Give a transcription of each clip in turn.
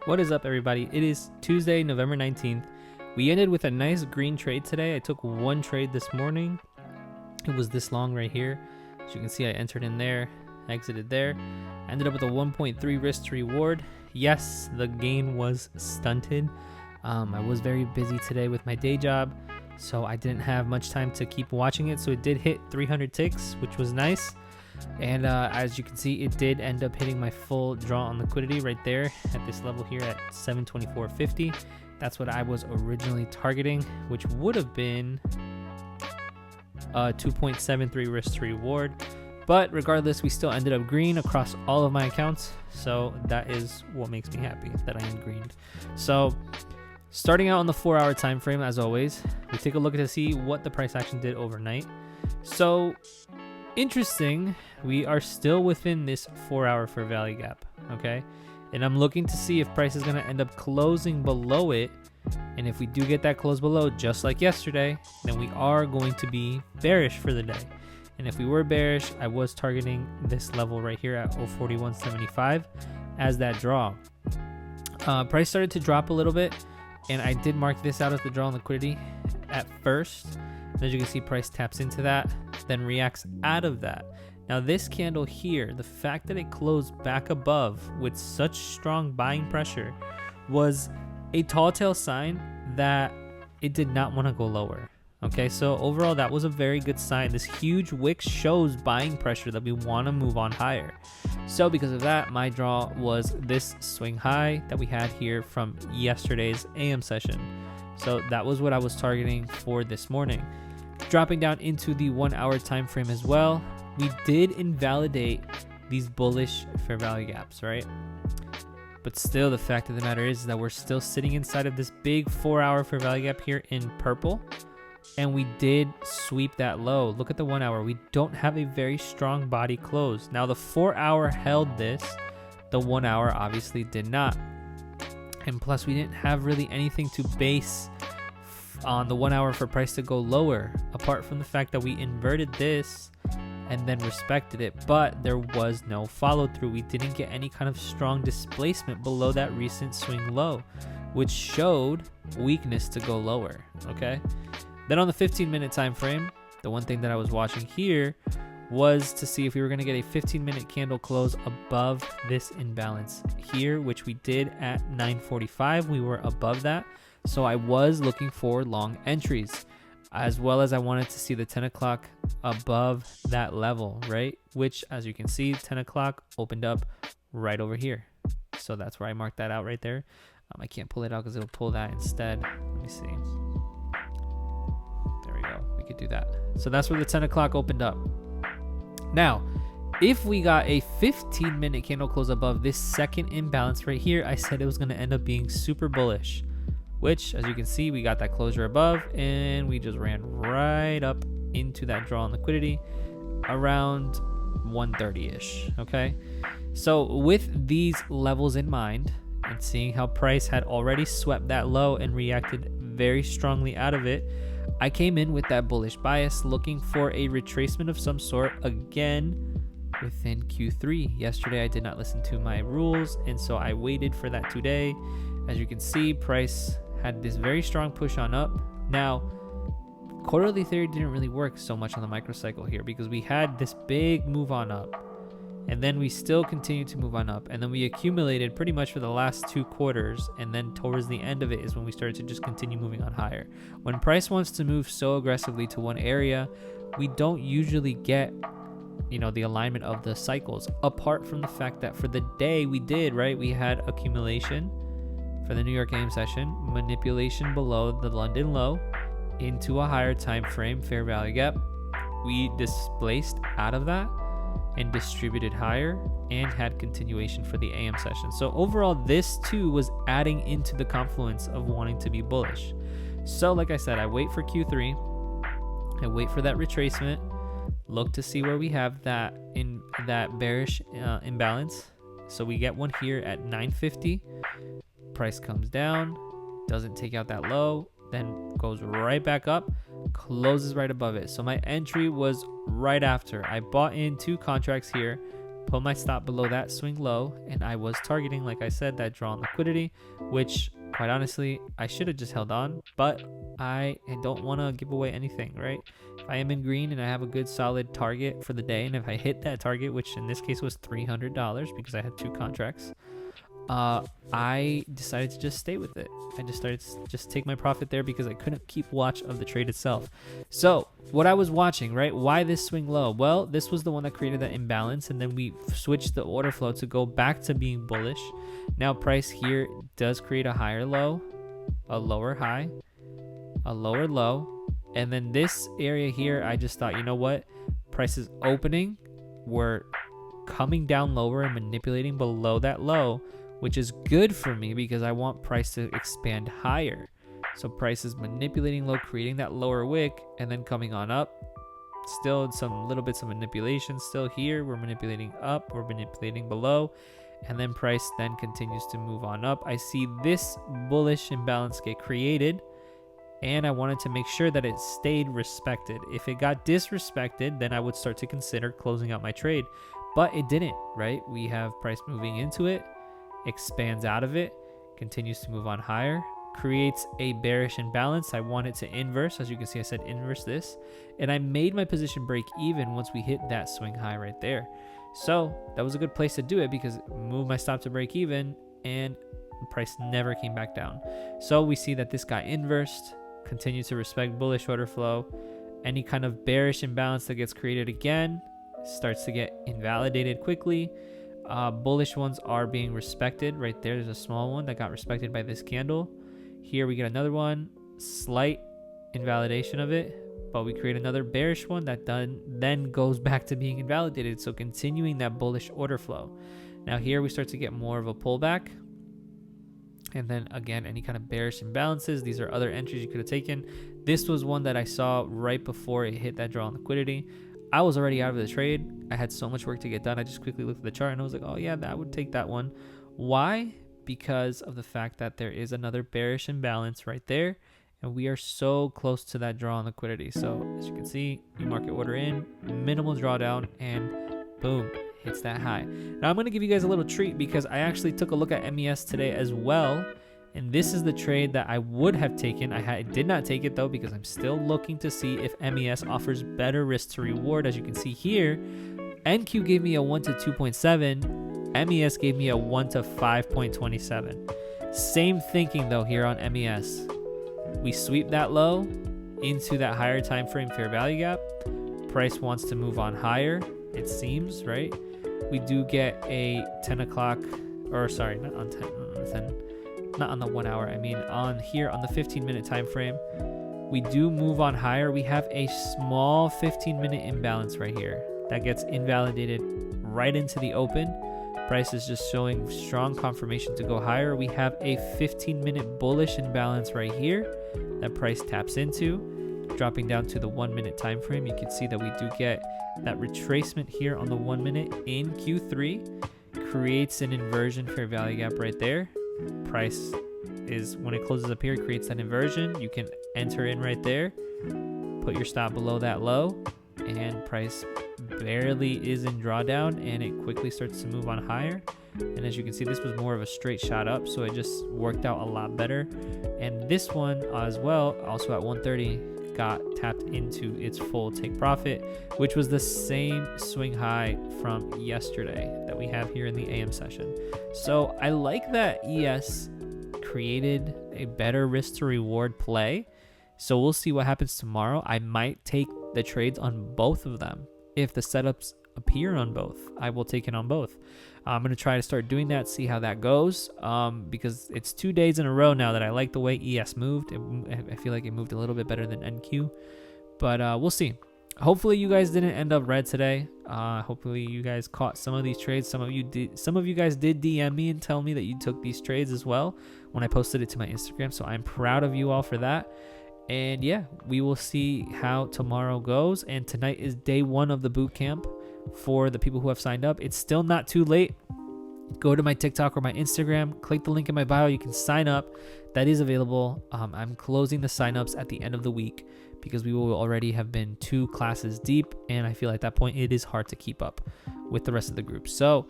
What is up, everybody? It is Tuesday, November 19th. We ended with a nice green trade today. I took one trade this morning. It was this long right here. As you can see, I entered in there, exited there. Ended up with a 1.3 risk to reward. Yes, the gain was stunted. I was very busy today with my day job, so I didn't have much time to keep watching it. So it did hit 300 ticks, which was nice. And as you can see, it did end up hitting my full draw on liquidity right there at this level here at 724.50. That's what I was originally targeting, which would have been 2.73 risk to reward. But regardless, we still ended up green across all of my accounts. So that is what makes me happy, that I am greened. So starting out on the 4-hour time frame, as always, we take a look to see what the price action did overnight. So interesting, we are still within this 4-hour fair value gap, okay? And I'm looking to see if price is going to end up closing below it. And if we do get that close below, just like yesterday, then we are going to be bearish for the day. And if we were bearish, I was targeting this level right here at 041.75 as that draw. Price started to drop a little bit, and I did mark this out as the draw on liquidity at first. As you can see, price taps into that, then reacts out of that. Now this candle here, the fact that it closed back above with such strong buying pressure was a tall tale sign that it did not want to go lower. Okay, so overall that was a very good sign. This huge wick shows buying pressure that we want to move on higher. So because of that, my draw was this swing high that we had here from yesterday's AM session. So that was what I was targeting for this morning. Dropping down into the 1-hour time frame as well, we did invalidate these bullish fair value gaps, right? But still, the fact of the matter is that we're still sitting inside of this big 4-hour fair value gap here in purple, and we did sweep that low. Look at the 1-hour. We don't have a very strong body close. Now the 4-hour held this, the 1-hour obviously did not. And plus, we didn't have really anything to base on the 1-hour for price to go lower, apart from the fact that we inverted this and then respected it, but there was no follow through. We didn't get any kind of strong displacement below that recent swing low, which showed weakness to go lower. Okay, then on the 15-minute time frame, the one thing that I was watching here was to see if we were going to get a 15-minute candle close above this imbalance here, which we did at 9:45. We were above that. So I was looking for long entries, as well as I wanted to see the 10 o'clock above that level, right? Which, as you can see, 10 o'clock opened up right over here. So that's where I marked that out right there. I can't pull it out because it'll pull that instead. Let me see. There we go. We could do that. So that's where the 10 o'clock opened up. Now, if we got a 15-minute candle close above this second imbalance right here, I said it was going to end up being super bullish. Which, as you can see, we got that closure above and we just ran right up into that draw on liquidity around 130-ish, okay? So with these levels in mind and seeing how price had already swept that low and reacted very strongly out of it, I came in with that bullish bias looking for a retracement of some sort again within Q3. Yesterday, I did not listen to my rules, and so I waited for that today. As you can see, price had this very strong push on up. Now, quarterly theory didn't really work so much on the microcycle here because we had this big move on up, and then we still continued to move on up, and then we accumulated pretty much for the last 2 quarters, and then towards the end of it is when we started to just continue moving on higher. When price wants to move so aggressively to one area, we don't usually get the alignment of the cycles, apart from the fact that for the day we did, right? We had accumulation for the New York AM session, manipulation below the London low into a higher time frame fair value gap. We displaced out of that and distributed higher and had continuation for the AM session. So overall, this too was adding into the confluence of wanting to be bullish. So like I said, I wait for Q3, I wait for that retracement, look to see where we have that in that bearish imbalance. So we get one here at 950. Price comes down, doesn't take out that low, then goes right back up, closes right above it. So my entry was right after. I bought in 2 contracts here put my stop below that swing low, and I was targeting, like I said, that draw on liquidity, which quite honestly I should have just held on, but I don't want to give away anything, right? If I am in green and I have a good solid target for the day, and if I hit that target, which in this case was $300 because I had 2 contracts, I decided to just stay with it. I just started to just take my profit there because I couldn't keep watch of the trade itself. So what I was watching, right? Why this swing low? Well, this was the one that created that imbalance, and then we switched the order flow to go back to being bullish. Now price here does create a higher low, a lower high, a lower low, and then this area here, I just thought, you know what? Price is opening. We're coming down lower and manipulating below that low, which is good for me because I want price to expand higher. So price is manipulating low, creating that lower wick, and then coming on up. Still some little bits of manipulation still here. We're manipulating up, we're manipulating below, and then price then continues to move on up. I see this bullish imbalance get created, and I wanted to make sure that it stayed respected. If it got disrespected, then I would start to consider closing out my trade, but it didn't, right? We have price moving into it, expands out of it, continues to move on higher, creates a bearish imbalance. I want it to inverse. As you can see, I said inverse this, and I made my position break even once we hit that swing high right there. So that was a good place to do it because it moved my stop to break even, and the price never came back down. So we see that this got inversed, continue to respect bullish order flow. Any kind of bearish imbalance that gets created again starts to get invalidated quickly. Bullish ones are being respected right there. There's a small one that got respected by this candle. Here we get another one, slight invalidation of it, but we create another bearish one that then goes back to being invalidated. So continuing that bullish order flow. Now here we start to get more of a pullback, and then again, any kind of bearish imbalances. These are other entries you could have taken. This was one that I saw right before it hit that draw on liquidity. I was already out of the trade. I had so much work to get done. I just quickly looked at the chart and I was like, oh yeah, that would take that one. Why? Because of the fact that there is another bearish imbalance right there, and we are so close to that draw on liquidity. So as you can see, you market order in, minimal drawdown, and boom, hits that high. Now I'm going to give you guys a little treat because I actually took a look at MES today as well. And this is the trade that I would have taken. I did not take it though because I'm still looking to see if MES offers better risk to reward. As you can see here, NQ gave me a 1 to 2.7. MES gave me a 1 to 5.27. Same thinking though here on MES. We sweep that low into that higher time frame fair value gap. Price wants to move on higher, it seems, right? We do get a 10 o'clock, or sorry, not on 10, not on the 1 hour, I mean on here on the 15-minute time frame. We do move on higher. We have a small 15-minute imbalance right here that gets invalidated right into the open. Price is just showing strong confirmation to go higher. We have a 15-minute bullish imbalance right here that price taps into. Dropping down to the 1 minute time frame, you can see that we do get that retracement here on the 1 minute in Q3, creates an inversion fair value gap right there. Price is, when it closes up here, it creates that inversion. You can enter in right there, put your stop below that low, and price barely is in drawdown, and it quickly starts to move on higher. And as you can see, this was more of a straight shot up, so it just worked out a lot better. And this one as well, also at 1:30, got tapped into its full take profit, which was the same swing high from yesterday that we have here in the AM session. So I like that ES created a better risk to reward play. So we'll see what happens tomorrow. I might take the trades on both of them. If the setups appear on both, I will take it on both. I'm going to try to start doing that, see how that goes, because it's 2 days in a row now that I like the way ES moved. I feel like it moved a little bit better than NQ, but we'll see. Hopefully you guys didn't end up red today. Hopefully you guys caught some of these trades. Some of you guys did DM me and tell me that you took these trades as well when I posted it to my Instagram, so I'm proud of you all for that. And yeah, we will see how tomorrow goes. And tonight is day 1 of the boot camp for the people who have signed up. It's still not too late. Go to my TikTok or my Instagram, click the link in my bio. You can sign up. That is available. I'm closing the signups at the end of the week because we will already have been 2 classes deep, and I feel at that point it is hard to keep up with the rest of the group. So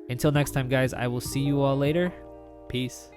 until next time, guys, I will see you all later. Peace.